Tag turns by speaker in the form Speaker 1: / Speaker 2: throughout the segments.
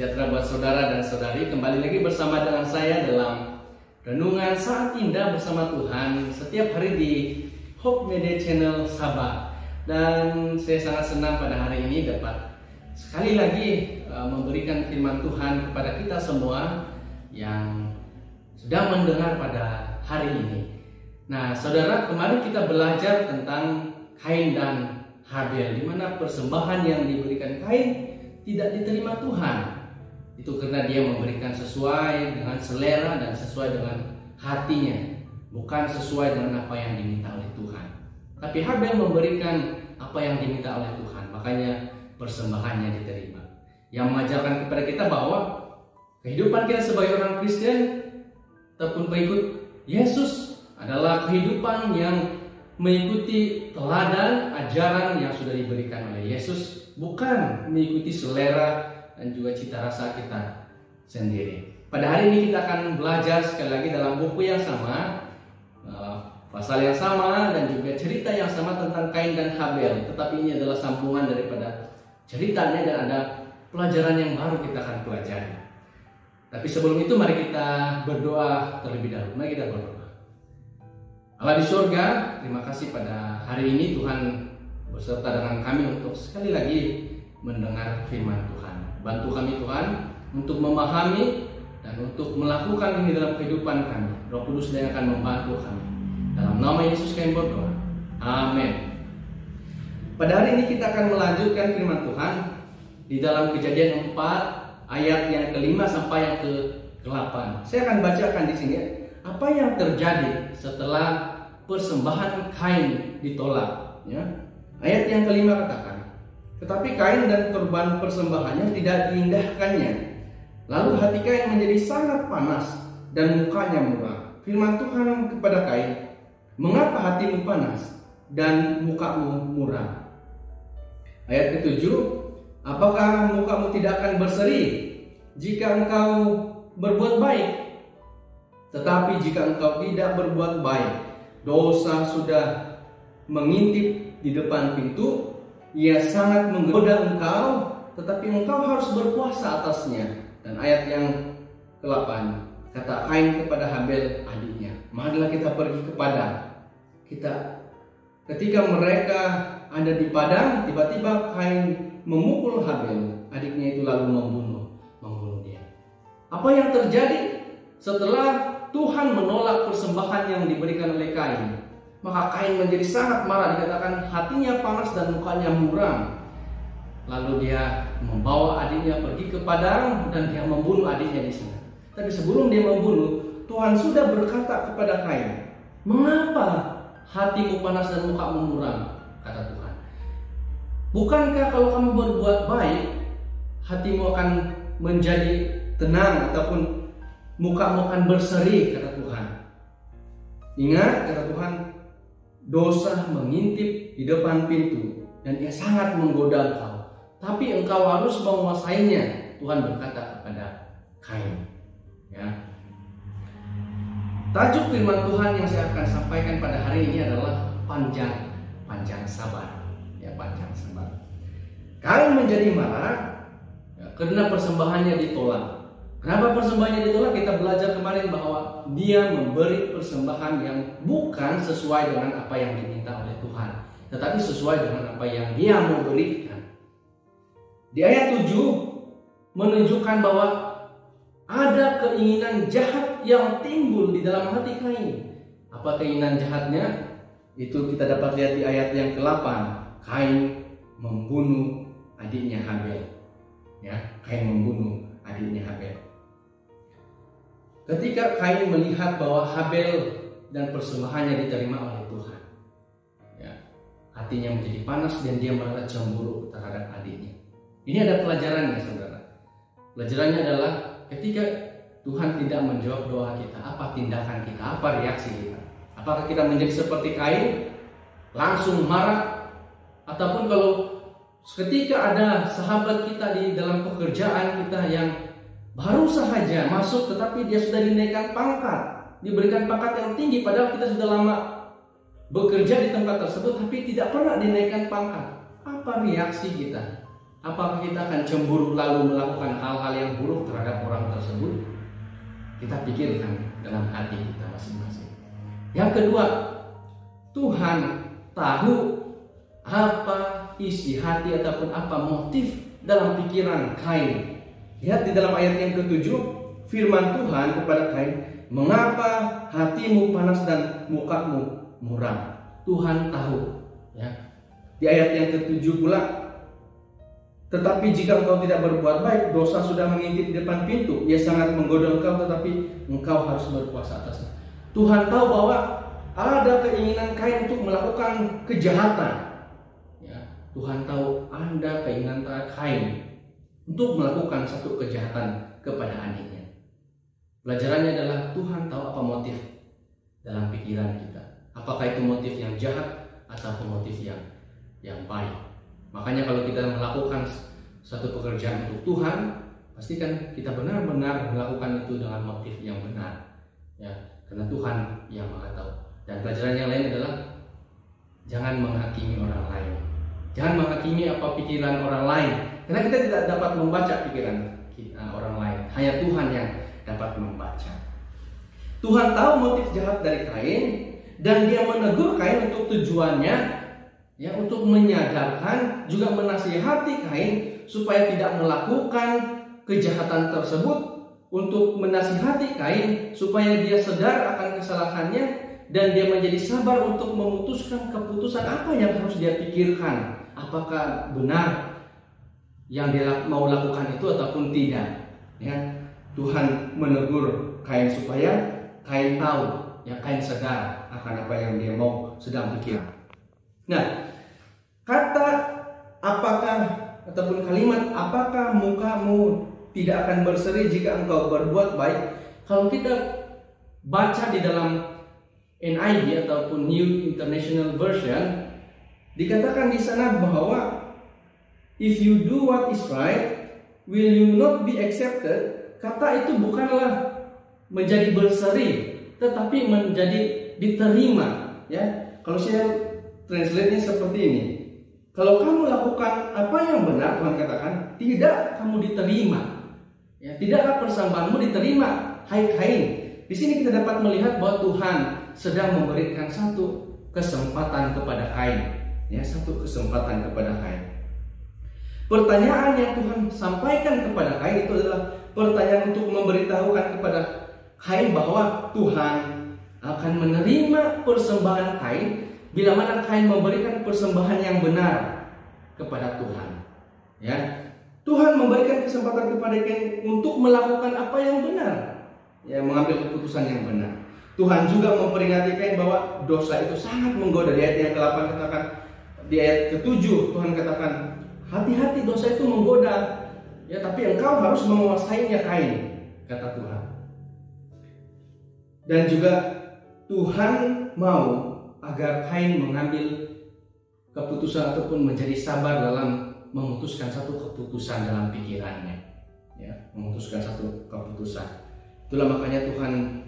Speaker 1: sejahtera buat saudara dan saudari. Kembali lagi bersama dengan saya dalam Renungan Saat Indah bersama Tuhan setiap hari di Hope Media Channel Sabah. Dan saya sangat senang pada hari ini dapat sekali lagi memberikan firman Tuhan kepada kita semua yang sedang mendengar pada hari ini. Nah, saudara, kemarin kita belajar tentang Kain dan Habel, di mana persembahan yang diberikan Kain tidak diterima Tuhan. Itu karena dia memberikan sesuai dengan selera dan sesuai dengan hatinya, bukan sesuai dengan apa yang diminta oleh Tuhan. Tapi Habel memberikan apa yang diminta oleh Tuhan, makanya persembahannya diterima. Yang mengajarkan kepada kita bahwa kehidupan kita sebagai orang Kristen ataupun pengikut Yesus adalah kehidupan yang mengikuti teladan ajaran yang sudah diberikan oleh Yesus, bukan mengikuti selera dan juga cita rasa kita sendiri. Pada hari ini kita akan belajar sekali lagi dalam buku yang sama, pasal yang sama, dan juga cerita yang sama tentang Kain dan Habel. Tetapi ini adalah sambungan daripada ceritanya dan ada pelajaran yang baru kita akan pelajari. Tapi sebelum itu mari kita berdoa terlebih dahulu. Mari kita berdoa. Allah di surga, terima kasih pada hari ini Tuhan beserta dengan kami untuk sekali lagi mendengar firman Tuhan. Bantu kami Tuhan untuk memahami dan untuk melakukan ini dalam kehidupan kami. Roh Kudus yang akan membantu kami. Dalam nama Yesus kami berdoa. Amin. Pada hari ini kita akan melanjutkan firman Tuhan di dalam Kejadian 4 ayat yang ke-5 sampai yang ke-8. Saya akan bacakan di sini apa yang terjadi setelah persembahan Kain ditolak. Ya. Ayat yang ke-5 katakan, tetapi Kain dan korban persembahannya tidak diindahkannya. Lalu hati Kain menjadi sangat panas dan mukanya muram. Firman Tuhan kepada Kain, mengapa hatimu panas dan mukamu muram? Ayat ke-7, apakah mukamu tidak akan berseri jika engkau berbuat baik? Tetapi jika engkau tidak berbuat baik, dosa sudah mengintip di depan pintu, ia sangat menggoda engkau, tetapi engkau harus berpuasa atasnya. Dan ayat yang ke-8, kata Kain kepada Habel adiknya, marilah kita pergi ke padang. Ketika mereka ada di padang, tiba-tiba Kain memukul Habel, adiknya itu lalu membunuh dia. Apa yang terjadi setelah Tuhan menolak persembahan yang diberikan oleh Kain? Maka Kain menjadi sangat marah, dikatakan hatinya panas dan mukanya muram. Lalu dia membawa adiknya pergi ke padang dan dia membunuh adiknya di sana. Tapi sebelum dia membunuh, Tuhan sudah berkata kepada Kain, mengapa hatimu panas dan mukamu muram? Kata Tuhan, bukankah kalau kamu berbuat baik, hatimu akan menjadi tenang ataupun mukamu akan berseri, kata Tuhan. Ingat, kata Tuhan, dosa mengintip di depan pintu dan ia sangat menggoda engkau. Tapi engkau harus menguasainya, Tuhan berkata kepada Kain. Ya. Tajuk firman Tuhan yang saya akan sampaikan pada hari ini adalah panjang sabar. Ya, panjang sabar. Kain menjadi marah karena persembahannya ditolak. Kenapa persembahannya ditolak? Kita belajar kemarin bahwa dia memberi persembahan yang bukan sesuai dengan apa yang diminta oleh Tuhan, tetapi sesuai dengan apa yang dia mau berikan. Di ayat 7 menunjukkan bahwa ada keinginan jahat yang timbul di dalam hati Kain. Apa keinginan jahatnya? Itu kita dapat lihat di ayat yang ke-8. Kain membunuh adiknya Habel. Ya, Kain membunuh adiknya Habel. Ketika Kain melihat bahwa Habel dan persembahannya diterima oleh Tuhan, ya, hatinya menjadi panas dan dia merasa cemburu terhadap adiknya. Ini ada pelajarannya, saudara. Pelajarannya adalah ketika Tuhan tidak menjawab doa kita, apa tindakan kita, apa reaksi kita? Apakah kita menjadi seperti Kain, langsung marah, ataupun kalau ketika ada sahabat kita di dalam pekerjaan kita yang baru sahaja masuk tetapi dia sudah dinaikkan pangkat, diberikan pangkat yang tinggi, padahal kita sudah lama bekerja di tempat tersebut tapi tidak pernah dinaikkan pangkat. Apa reaksi kita? Apakah kita akan cemburu lalu melakukan hal-hal yang buruk terhadap orang tersebut? Kita pikirkan dalam hati kita masing-masing. Yang kedua, Tuhan tahu apa isi hati ataupun apa motif dalam pikiran Kain. Lihat di dalam ayat yang ke-7, firman Tuhan kepada Kain, "Mengapa hatimu panas dan mukamu muram?" Tuhan tahu, ya. Di ayat yang ke-7 pula, "Tetapi jika engkau tidak berbuat baik, dosa sudah mengintip di depan pintu. Ia sangat menggoda engkau, tetapi engkau harus berkuasa atasnya." Tuhan tahu bahwa ada keinginan Kain untuk melakukan kejahatan. Ya, Tuhan tahu ada keinginan Kain untuk melakukan satu kejahatan kepada adiknya. Pelajarannya adalah Tuhan tahu apa motif dalam pikiran kita. Apakah itu motif yang jahat atau motif yang baik. Makanya kalau kita melakukan satu pekerjaan untuk Tuhan, pastikan kita benar-benar melakukan itu dengan motif yang benar. Ya, karena Tuhan yang Maha tahu. Dan pelajaran yang lain adalah jangan menghakimi orang lain. Jangan menghakimi apa pikiran orang lain, karena kita tidak dapat membaca pikiran orang lain. Hanya Tuhan yang dapat membaca. Tuhan tahu motif jahat dari Kain, dan Dia menegur Kain untuk tujuannya, ya, untuk menyadarkan juga menasihati Kain supaya tidak melakukan kejahatan tersebut, untuk menasihati Kain supaya dia sadar akan kesalahannya dan dia menjadi sabar untuk memutuskan keputusan apa yang harus dia pikirkan. Apakah benar yang dia mau lakukan itu ataupun tidak. Ya, Tuhan menegur Kain supaya Kain tahu, ya, Kain sadar akan apa yang dia mau sedang pikir. Nah, kata apakah ataupun kalimat apakah mukamu tidak akan berseri jika engkau berbuat baik, kalau kita baca di dalam NIV ataupun New International Version, dikatakan di sana bahwa if you do what is right, will you not be accepted? Kata itu bukanlah menjadi berseri, tetapi menjadi diterima. Ya, kalau saya translate-nya seperti ini. Kalau kamu lakukan apa yang benar, Tuhan katakan, tidak kamu diterima. Ya, tidaklah persembahanmu diterima, hai Kain. Di sini kita dapat melihat bahwa Tuhan sedang memberikan satu kesempatan kepada Kain. Ya, satu kesempatan kepada Kain. Pertanyaan yang Tuhan sampaikan kepada Kain itu adalah pertanyaan untuk memberitahukan kepada Kain bahwa Tuhan akan menerima persembahan Kain bila mana Kain memberikan persembahan yang benar kepada Tuhan. Ya, Tuhan memberikan kesempatan kepada Kain untuk melakukan apa yang benar, ya, mengambil keputusan yang benar. Tuhan juga memperingati Kain bahwa dosa itu sangat menggoda. Di ayat yang ke-8 katakan, di ayat ke-7 Tuhan katakan, hati-hati, dosa itu menggoda, ya, tapi engkau harus menguasainya, Kain, kata Tuhan. Dan juga Tuhan mau agar Kain mengambil keputusan ataupun menjadi sabar dalam memutuskan satu keputusan dalam pikirannya, ya, memutuskan satu keputusan. Itulah makanya Tuhan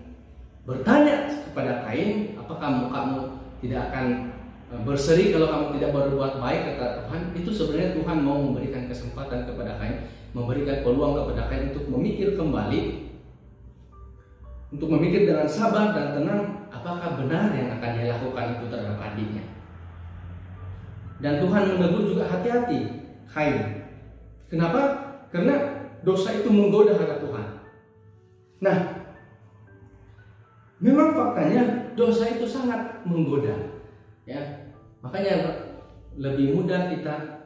Speaker 1: bertanya kepada Kain, apakah mukamu tidak akan berseri kalau kamu tidak berbuat baik, kata Tuhan. Itu sebenarnya Tuhan mau memberikan kesempatan kepada Kain, memberikan peluang kepada Kain untuk memikir kembali, untuk memikir dengan sabar dan tenang apakah benar yang akan dia lakukan itu terhadap adiknya. Dan Tuhan menegur juga, hati-hati Kain. Kenapa? Karena dosa itu menggoda hati Tuhan. Nah, memang faktanya dosa itu sangat menggoda, ya. Makanya lebih mudah kita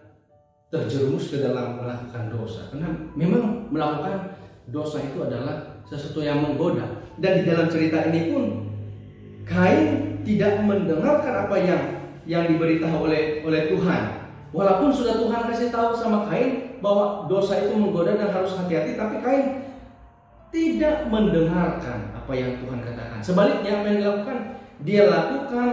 Speaker 1: terjerumus ke dalam melakukan dosa, karena memang melakukan dosa itu adalah sesuatu yang menggoda. Dan di dalam cerita ini pun Kain tidak mendengarkan apa yang diberitahu oleh Tuhan. Walaupun sudah Tuhan kasih tahu sama Kain bahwa dosa itu menggoda dan harus hati-hati, tapi Kain tidak mendengarkan apa yang Tuhan katakan. Sebaliknya, apa yang dilakukan? Dia lakukan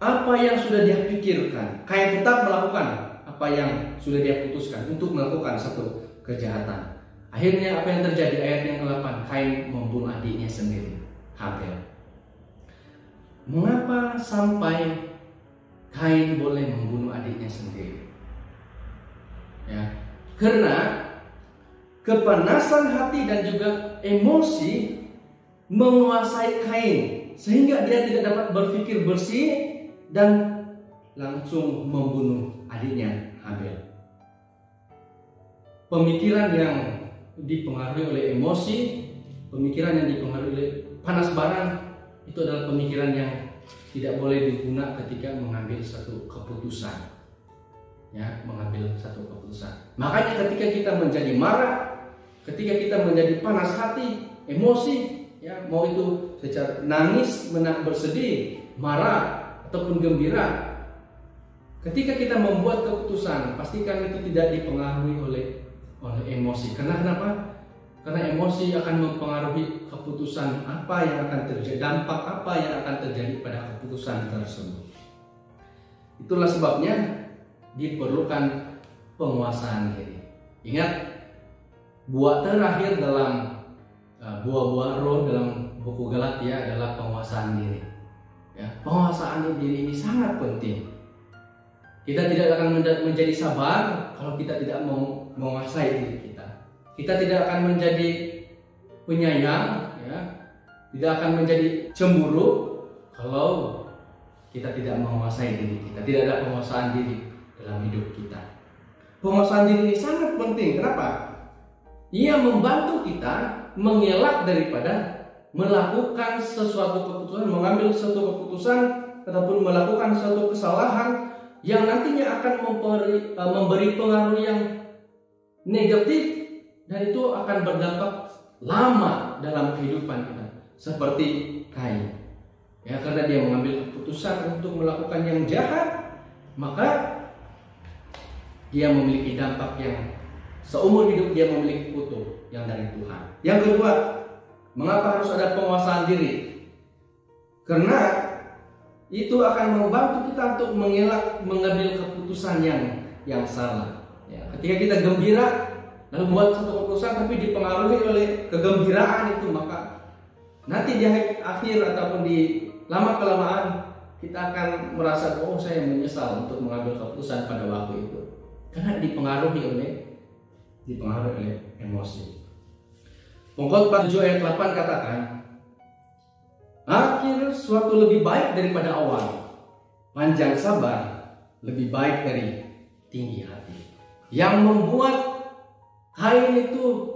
Speaker 1: apa yang sudah dia pikirkan. Kain tetap melakukan apa yang sudah dia putuskan untuk melakukan satu kejahatan. Akhirnya apa yang terjadi? Ayat yang ke-8, Kain membunuh adiknya sendiri, Habel. Mengapa sampai Kain boleh membunuh adiknya sendiri? Ya. Karena kepanasan hati dan juga emosi menguasai Kain sehingga dia tidak dapat berpikir bersih dan langsung membunuh adiknya Habel. Pemikiran yang dipengaruhi oleh emosi, pemikiran yang dipengaruhi oleh panas barang, itu adalah pemikiran yang tidak boleh digunakan ketika mengambil satu keputusan. Ya, mengambil satu keputusan. Makanya ketika kita menjadi marah, ketika kita menjadi panas hati, emosi, ya, mau itu secara nangis, bersedih, marah ataupun gembira, ketika kita membuat keputusan, pastikan itu tidak dipengaruhi oleh emosi. Karena kenapa? Karena emosi akan mempengaruhi keputusan apa yang akan terjadi, dampak apa yang akan terjadi pada keputusan tersebut. Itulah sebabnya diperlukan penguasaan diri. Ingat, buah terakhir dalam buah-buah roh dalam buku Galatia adalah penguasaan diri. Ya, penguasaan diri ini sangat penting. Kita tidak akan menjadi sabar kalau kita tidak mau menguasai diri kita. Kita tidak akan menjadi penyayang, ya, tidak akan menjadi cemburu kalau kita tidak menguasai diri kita. Tidak ada penguasaan diri dalam hidup kita. Penguasaan diri ini sangat penting. Kenapa? Ia membantu kita mengelak daripada melakukan sesuatu keputusan, mengambil suatu keputusan ataupun melakukan suatu kesalahan yang nantinya akan memberi pengaruh yang negatif, dan itu akan berdampak lama dalam kehidupan kita, seperti Kain. Ya, karena dia mengambil keputusan untuk melakukan yang jahat, maka dia memiliki dampak yang seumur hidup dia memiliki kutuk yang dari Tuhan. Yang kedua, mengapa harus ada penguasaan diri? Karena itu akan membantu kita untuk mengambil keputusan yang salah. Ya, ketika kita gembira lalu buat satu keputusan tapi dipengaruhi oleh kegembiraan itu, maka nanti di akhir ataupun di lama kelamaan kita akan merasa, oh, saya menyesal untuk mengambil keputusan pada waktu itu, karena dipengaruhi oleh emosi. Pengkhotbah 7 ayat 8 katakan, akhir suatu lebih baik daripada awal, panjang sabar lebih baik dari tinggi hati. Yang membuat Kain itu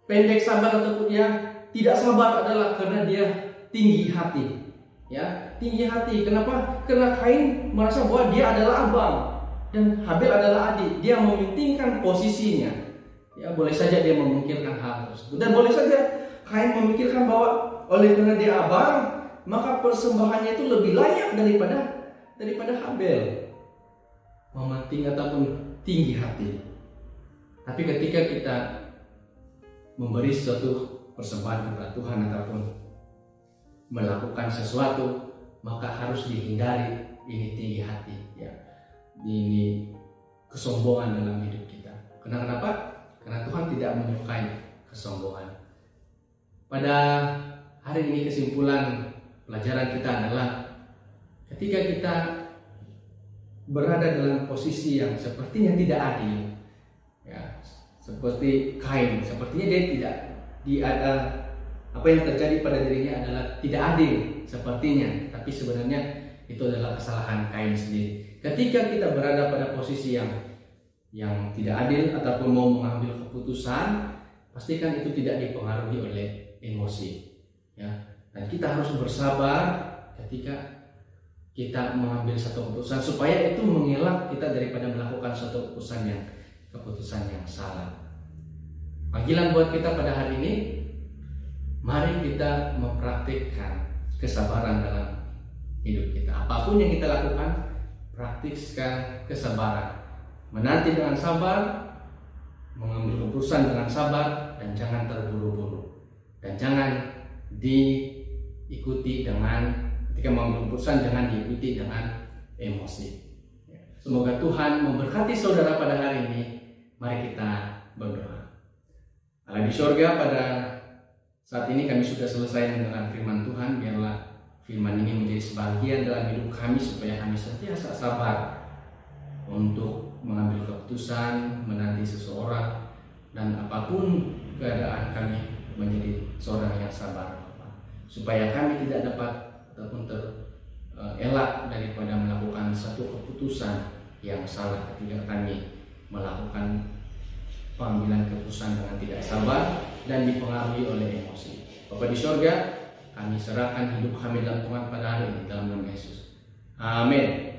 Speaker 1: pendek sabar ataupun yang tidak sabar adalah karena dia tinggi hati. Ya, tinggi hati. Kenapa? Karena Kain merasa bahwa dia adalah abang dan Habel adalah adik. Dia mementingkan posisinya. Ya, boleh saja dia memikirkan hal tersebut, dan boleh saja Kain memikirkan bahwa oleh karena dia abang, maka persembahannya itu lebih layak daripada Habel. Mementing ataupun tinggi hati. Tapi ketika kita memberi suatu persembahan kepada Tuhan ataupun melakukan sesuatu, maka harus dihindari ini tinggi hati, ya. Ini kesombongan dalam hidup kita. Kenapa? Karena Tuhan tidak menyukai kesombongan. Pada hari ini kesimpulan pelajaran kita adalah ketika kita berada dalam posisi yang sepertinya tidak adil, ya, seperti Kain, sepertinya dia apa yang terjadi pada dirinya adalah tidak adil sepertinya, tapi sebenarnya itu adalah kesalahan Kain sendiri. Ketika kita berada pada posisi yang tidak adil ataupun mau mengambil keputusan, pastikan itu tidak dipengaruhi oleh emosi, ya. Dan kita harus bersabar ketika kita mengambil satu keputusan, supaya itu mengelak kita daripada melakukan suatu keputusan yang salah. Panggilan buat kita pada hari ini, mari kita mempraktikkan kesabaran dalam hidup kita. Apapun yang kita lakukan, praktikkan kesabaran. Menanti dengan sabar, mengambil keputusan dengan sabar, dan jangan terburu-buru. Dan jangan diikuti dengan, ketika mengambil keputusan, jangan diikuti dengan emosi. Semoga Tuhan memberkati saudara pada hari ini. Mari kita berdoa. Allah di surga, pada saat ini kami sudah selesai mendengar firman Tuhan. Biarlah firman ini menjadi sebagian dalam hidup kami, supaya kami sentiasa sabar untuk mengambil keputusan, menanti seseorang, dan apapun keadaan kami menjadi seorang yang sabar, supaya kami tidak dapat ataupun terelak daripada melakukan satu keputusan yang salah ketika kami melakukan pengambilan keputusan dengan tidak sabar dan dipengaruhi oleh emosi. Bapa di sorga, kami serahkan hidup kami dalam Tuhan pada hari ini dalam nama Yesus. Amin.